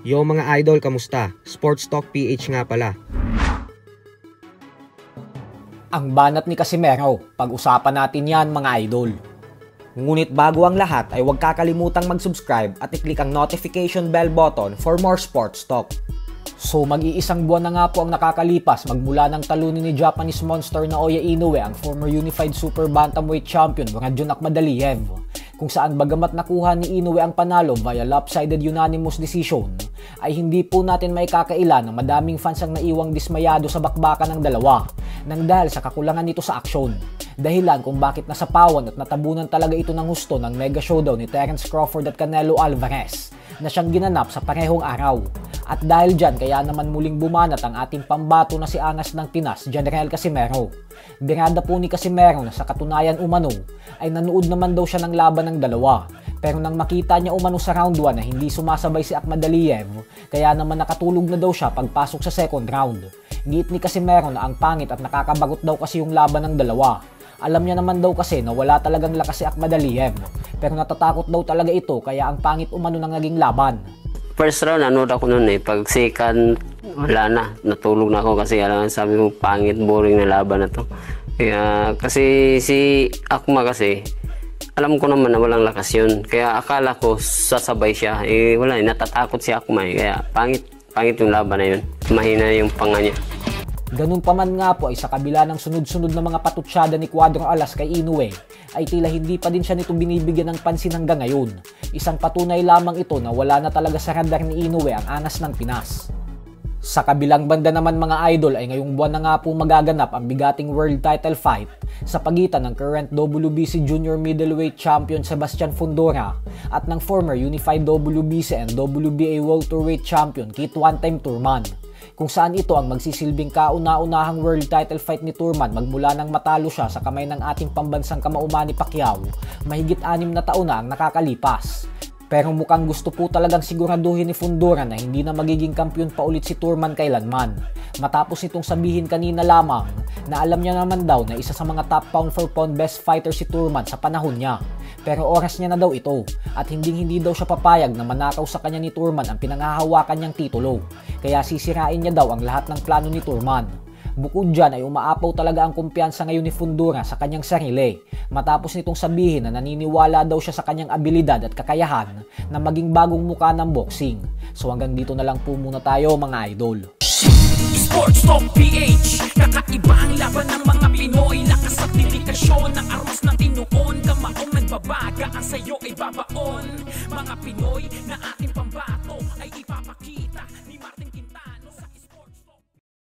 Yo mga idol, kamusta? Sports Talk PH nga pala. Ang banat ni Casimero, pag-usapan natin yan mga idol. Ngunit bago ang lahat ay huwag kakalimutang mag-subscribe at i-click ang notification bell button for more sports talk. So mag-iisang buwan na nga po ang nakakalipas magmula ng talunin ni Japanese monster na Naoya Inoue ang former Unified Super Bantamweight Champion Rodion Akhmadaliev, kung saan bagamat nakuha ni Inoue ang panalo via lopsided unanimous decision, ay hindi po natin may kakaila na madaming fans ang naiwang dismayado sa bakbakan ng dalawa nang dahil sa kakulangan nito sa aksyon. Dahilan kung bakit nasapawan at natabunan talaga ito ng husto ng mega showdown ni Terence Crawford at Canelo Alvarez na siyang ginanap sa parehong araw. At dahil dyan, kaya naman muling bumanat ang ating pambato na si Angas ng Pinas, General Casimero. Birada po ni Casimero na sa katunayan umano ay nanood naman daw siya ng laban ng dalawa. Pero nang makita niya umano sa round 1 na hindi sumasabay si Akhmadaliev, kaya naman nakatulog na daw siya pagpasok sa second round. Giit ni Casimero na ang pangit at nakakabagot daw kasi yung laban ng dalawa. Alam niya naman daw kasi na wala talagang lakas si Akhmadaliev, pero natatakot daw talaga ito kaya ang pangit umano ng naging laban. First round, nanood ako noon eh. Pag second, wala na. Natulog na ako kasi alam, sabi ko, pangit, boring na laban na to. Kaya, kasi si Akma kasi, alam ko naman na walang lakas yun. Kaya akala ko sasabay siya. Eh, wala, natatakot si Akma eh. Kaya, pangit yung laban na yun. Mahina yung panga niya. Ganun pa man nga po ay sa kabila ng sunod-sunod na mga patutsyada ni Cuadro Alas kay Inoue, ay tila hindi pa din siya nito binibigyan ng pansin hanggang ngayon. Isang patunay lamang ito na wala na talaga sa radar ni Inoue ang Angas ng Pinas. Sa kabilang banda naman mga idol ay ngayong buwan na nga po magaganap ang bigating world title fight sa pagitan ng current WBC Junior Middleweight Champion Sebastian Fundora at ng former Unified WBC and WBA Welterweight Champion Keith One-Time Thurman, kung saan ito ang magsisilbing kauna-unahang world title fight ni Thurman magmula nang matalo siya sa kamay ng ating pambansang kamao Manny Pacquiao mahigit 6 na taon na ang nakakalipas. Pero mukhang gusto po talagang siguraduhin ni Fundora na hindi na magiging kampiyon pa ulit si Thurman kailanman. Matapos nitong sabihin kanina lamang na alam niya naman daw na isa sa mga top pound for pound best fighter si Thurman sa panahon niya. Pero oras niya na daw ito at hindi daw siya papayag na manakaw sa kanya ni Thurman ang pinanghahawakan niyang titulo. Kaya sisirain niya daw ang lahat ng plano ni Thurman. Bukod dyan ay umaapaw talaga ang kumpiyansa ngayon ni Fundora sa kanyang sarili matapos nitong sabihin na naniniwala daw siya sa kanyang abilidad at kakayahan na maging bagong muka ng boxing. So hanggang dito na lang po muna tayo mga idol. Sports Talk PH, kakaiba ang laban ng mga Pinoy, lakas at dedikasyon ng aros ng tinuon, kamaong nagbabaga ang sayo ay babaon. Mga Pinoy na ating pambato ay ipapakita ni Martin